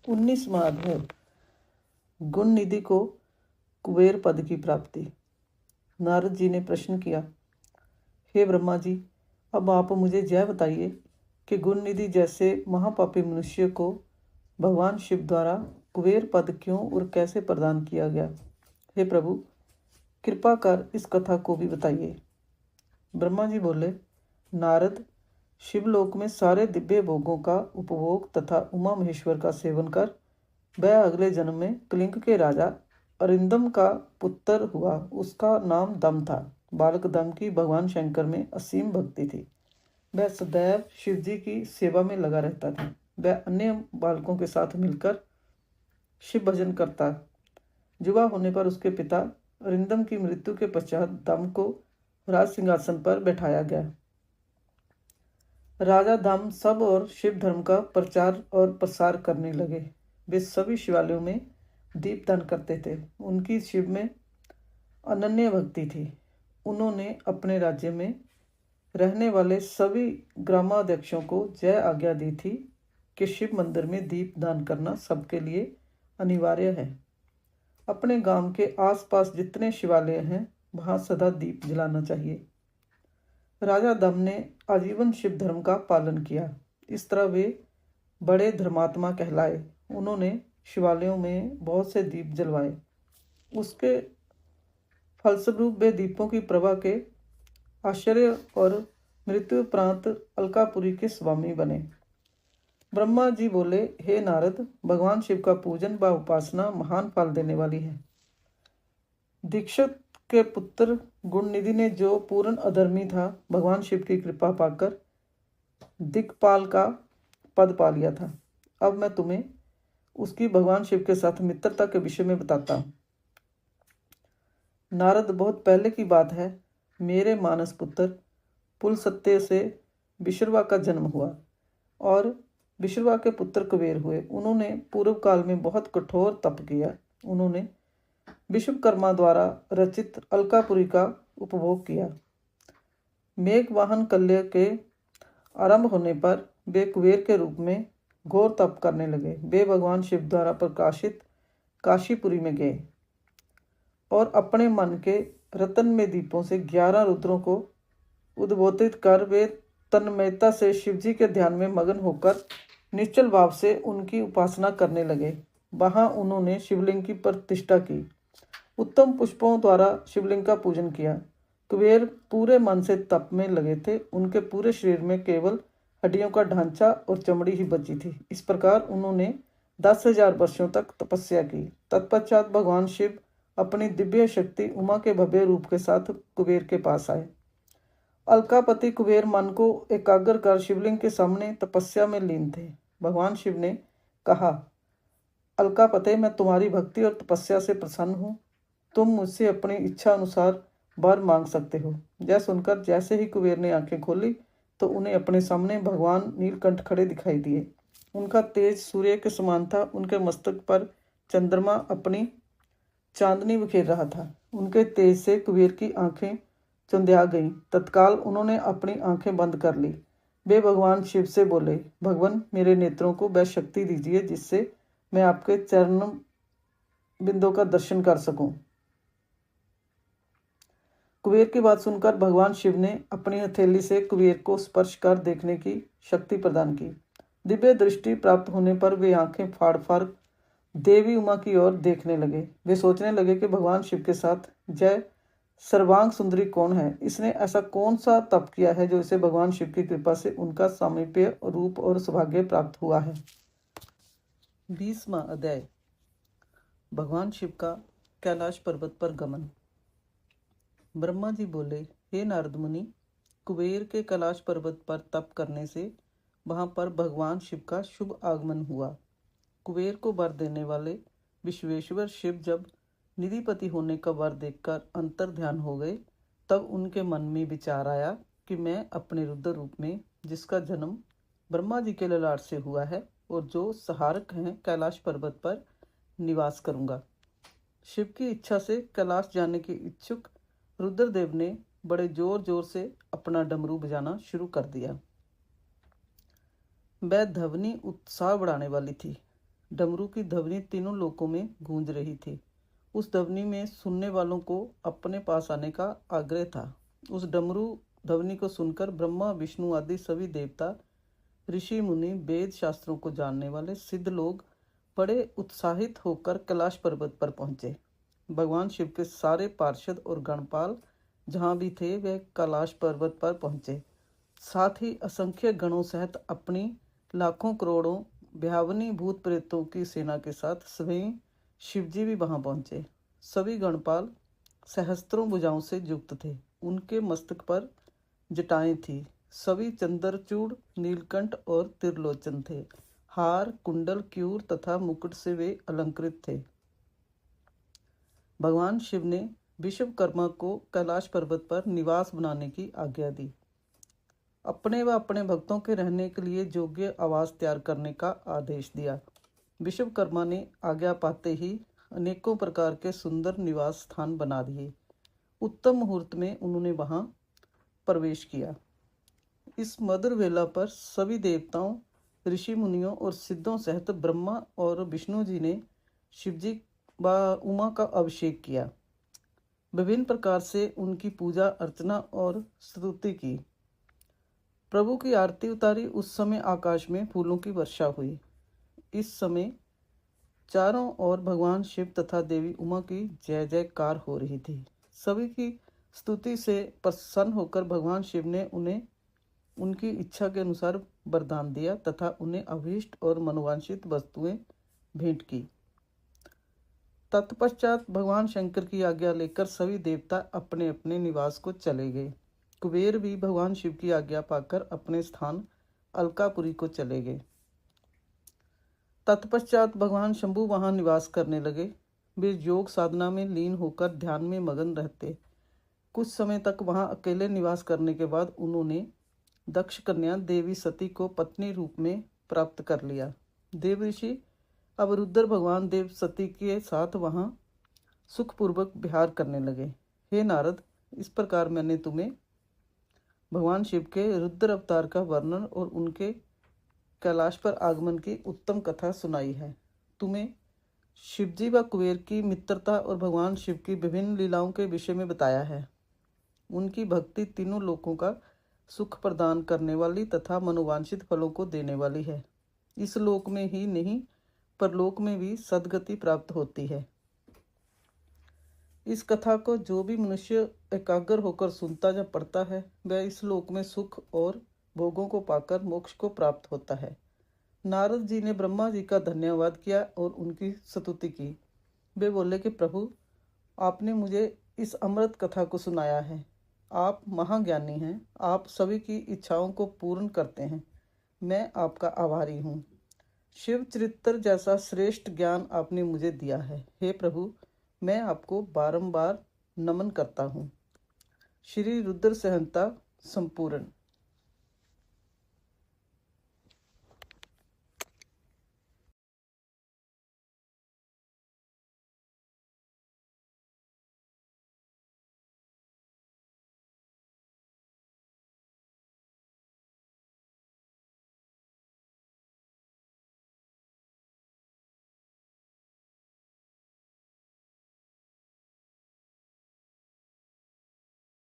19वां अध्याय। गुण निधि को कुबेर पद की प्राप्ति। नारद जी ने प्रश्न किया, हे ब्रह्मा जी, अब आप मुझे यह बताइए कि गुण निधि जैसे महापापी मनुष्य को भगवान शिव द्वारा कुबेर पद क्यों और कैसे प्रदान किया गया। हे प्रभु, कृपा कर इस कथा को भी बताइए। ब्रह्मा जी बोले, नारद, शिवलोक में सारे दिव्य भोगों का उपभोग तथा उमा महेश्वर का सेवन कर वह अगले जन्म में कलिंग के राजा अरिंदम का पुत्र हुआ। उसका नाम दम था। बालक दम की भगवान शंकर में असीम भक्ति थी। वह सदैव शिवजी की सेवा में लगा रहता था। वह अन्य बालकों के साथ मिलकर शिव भजन करता। युवा होने पर उसके पिता अरिंदम की मृत्यु के पश्चात दम को राज सिंहासन पर बैठाया गया। राजा दम सब और शिव धर्म का प्रचार और प्रसार करने लगे। वे सभी शिवालयों में दीपदान करते थे। उनकी शिव में अनन्य भक्ति थी। उन्होंने अपने राज्य में रहने वाले सभी ग्रामाध्यक्षों को यह आज्ञा दी थी कि शिव मंदिर में दीपदान करना सबके लिए अनिवार्य है। अपने गांव के आसपास जितने शिवालय हैं वहां सदा दीप जलाना चाहिए। राजा दम ने आजीवन शिव धर्म का पालन किया। इस तरह वे बड़े धर्मात्मा कहलाए। उन्होंने शिवालयों में बहुत से दीप जलवाए। उसके फलस्वरूप वे दीपों की प्रभा के आश्चर्य और मृत्यु उपरांत अलकापुरी के स्वामी बने। ब्रह्मा जी बोले, हे नारद, भगवान शिव का पूजन व उपासना महान फल देने वाली है। दीक्षित के पुत्र गुणनिधि ने जो पूर्ण अधर्मी था, भगवान शिव की कृपा पाकर दिक्पाल का पद पा लिया था। अब मैं तुम्हें उसकी भगवान शिव के साथ मित्रता के विषय में बताता हूँ। नारद, बहुत पहले की बात है। मेरे मानस पुत्र पुलस्त्य से विश्रवा का जन्म हुआ और विश्रवा के पुत्र कुबेर हुए। उन्होंने पूर्व काल में बहुत कठोर तप किया। उन्होंने विश्वकर्मा द्वारा रचित अलकापुरी का उपभोग किया। मेघवाहन कल्य के आरंभ होने पर वे कुबेर के रूप में घोर तप करने लगे। वे भगवान शिव द्वारा प्रकाशित काशीपुरी में गए और अपने मन के रतन में दीपों से 11 रुद्रों को उद्बोधित कर वे तन्मयता से शिवजी के ध्यान में मगन होकर निश्चल भाव से उनकी उपासना करने लगे। वहां उन्होंने शिवलिंग की प्रतिष्ठा की। उत्तम पुष्पों द्वारा शिवलिंग का पूजन किया। कुबेर पूरे मन से तप में लगे थे। उनके पूरे शरीर में केवल हड्डियों का ढांचा और चमड़ी ही बची थी। इस प्रकार उन्होंने 10,000 वर्षों तक तपस्या की। तत्पश्चात भगवान शिव अपनी दिव्य शक्ति उमा के भव्य रूप के साथ कुबेर के पास आए। अलकापति कुबेर मन को एकाग्र कर शिवलिंग के सामने तपस्या में लीन थे। भगवान शिव ने कहा, अलकापते, मैं तुम्हारी भक्ति और तपस्या से प्रसन्न हूँ। तुम मुझसे अपनी इच्छा अनुसार वर मांग सकते हो। यह सुनकर जैसे ही कुबेर ने आंखें खोली तो उन्हें अपने सामने भगवान नीलकंठ खड़े दिखाई दिए। उनका तेज सूर्य के समान था। उनके मस्तक पर चंद्रमा अपनी चांदनी बिखेर रहा था। उनके तेज से कुबेर की आंखें चुंधिया गईं। तत्काल उन्होंने अपनी आंखें बंद कर ली। वे भगवान शिव से बोले, भगवान, मेरे नेत्रों को वह शक्ति दीजिए जिससे मैं आपके चरण बिंदों का दर्शन कर सकूं। कुबेर की बात सुनकर भगवान शिव ने अपनी हथेली से कुबेर को स्पर्श कर देखने की शक्ति प्रदान की। दिव्य दृष्टि प्राप्त होने पर वे आंखें फाड़ फाड़ देवी उमा की ओर देखने लगे। वे सोचने लगे कि भगवान शिव के साथ जय सर्वांग सुंदरी कौन है। इसने ऐसा कौन सा तप किया है जो इसे भगवान शिव की कृपा से उनका सामीप्य, रूप और सौभाग्य प्राप्त हुआ है। 20वां अध्याय। भगवान शिव का कैलाश पर्वत पर गमन। ब्रह्मा जी बोले, हे नारद मुनि, कुबेर के कैलाश पर्वत पर तप करने से वहां पर भगवान शिव का शुभ आगमन हुआ। कुबेर को वर देने वाले विश्वेश्वर शिव जब निधिपति होने का वर देखकर अंतर ध्यान हो गए, तब उनके मन में विचार आया कि मैं अपने रुद्र रूप में, जिसका जन्म ब्रह्मा जी के ललाट से हुआ है और जो सहारक हैं, कैलाश पर्वत पर निवास करूंगा। शिव की इच्छा से कैलाश जाने के इच्छुक रुद्रदेव ने बड़े जोर जोर से अपना डमरू बजाना शुरू कर दिया। वह ध्वनि उत्साह बढ़ाने वाली थी। डमरू की ध्वनि तीनों लोकों में गूंज रही थी। उस ध्वनि में सुनने वालों को अपने पास आने का आग्रह था। उस डमरू ध्वनि को सुनकर ब्रह्मा, विष्णु आदि सभी देवता, ऋषि मुनि, वेद शास्त्रों को जानने वाले सिद्ध लोग बड़े उत्साहित होकर कैलाश पर्वत पर पहुंचे। भगवान शिव के सारे पार्षद और गणपाल जहाँ भी थे वे कैलाश पर्वत पर पहुंचे। साथ ही असंख्य गणों सहित अपनी लाखों करोड़ों भयावनी भूत प्रेतों की सेना के साथ स्वयं शिवजी भी वहां पहुंचे। सभी गणपाल सहस्त्रों भुजाओं से युक्त थे। उनके मस्तक पर जटाएं थी। सभी चंद्रचूड़, नीलकंठ और त्रिलोचन थे। हार, कुंडल, क्यूर तथा मुकुट से वे अलंकृत थे। भगवान शिव ने विश्वकर्मा को कैलाश पर्वत पर निवास बनाने की आज्ञा दी। अपने व अपने भक्तों के रहने के लिए योग्य आवास तैयार करने का आदेश दिया। विश्वकर्मा ने आज्ञा पाते ही अनेकों प्रकार के सुंदर निवास स्थान बना दिए। उत्तम मुहूर्त में उन्होंने वहां प्रवेश किया। इस मधुर वेला पर सभी देवताओं, ऋषि मुनियों और सिद्धों सहित ब्रह्मा और विष्णु जी ने शिवजी व उमा का अभिषेक किया। विभिन्न प्रकार से उनकी पूजा अर्चना और स्तुति की। प्रभु की आरती उतारी। उस समय आकाश में फूलों की वर्षा हुई। इस समय चारों ओर भगवान शिव तथा देवी उमा की जय जयकार हो रही थी। सभी की स्तुति से प्रसन्न होकर भगवान शिव ने उन्हें उनकी इच्छा के अनुसार वरदान दिया तथा उन्हें अभीष्ट और मनोवांछित वस्तुएं भेंट की। तत्पश्चात भगवान शंकर की आज्ञा लेकर सभी देवता अपने अपने निवास को चले गए। कुबेर भी भगवान शिव की आज्ञा पाकर अपने स्थान अलकापुरी को चले गए। तत्पश्चात भगवान शंभु वहां निवास करने लगे। वे योग साधना में लीन होकर ध्यान में मगन रहते। कुछ समय तक वहां अकेले निवास करने के बाद उन्होंने दक्ष कन्या देवी सती को पत्नी रूप में प्राप्त कर लिया। देव ऋषि अब रुद्र भगवान देव सती के साथ वहां सुखपूर्वक विहार करने लगे। हे नारद, इस प्रकार मैंने तुम्हें भगवान शिव के रुद्र अवतार का वर्णन और उनके कैलाश पर आगमन की उत्तम कथा सुनाई है। तुम्हें शिवजी व कुबेर की मित्रता और भगवान शिव की विभिन्न लीलाओं के विषय में बताया है। उनकी भक्ति तीनों लोकों का सुख प्रदान करने वाली तथा मनोवांछित फलों को देने वाली है। इस लोक में ही नहीं परलोक में भी सद्गति प्राप्त होती है। इस कथा को जो भी मनुष्य एकाग्र होकर सुनता या पढ़ता है वह इस लोक में सुख और भोगों को पाकर मोक्ष को प्राप्त होता है। नारद जी ने ब्रह्मा जी का धन्यवाद किया और उनकी स्तुति की। वे बोले कि प्रभु, आपने मुझे इस अमृत कथा को सुनाया है। आप महाज्ञानी हैं। आप सभी की इच्छाओं को पूर्ण करते हैं। मैं आपका आभारी हूँ। शिव चरित्र जैसा श्रेष्ठ ज्ञान आपने मुझे दिया है। हे प्रभु, मैं आपको बारंबार नमन करता हूँ। श्री रुद्र संहिता संपूर्ण।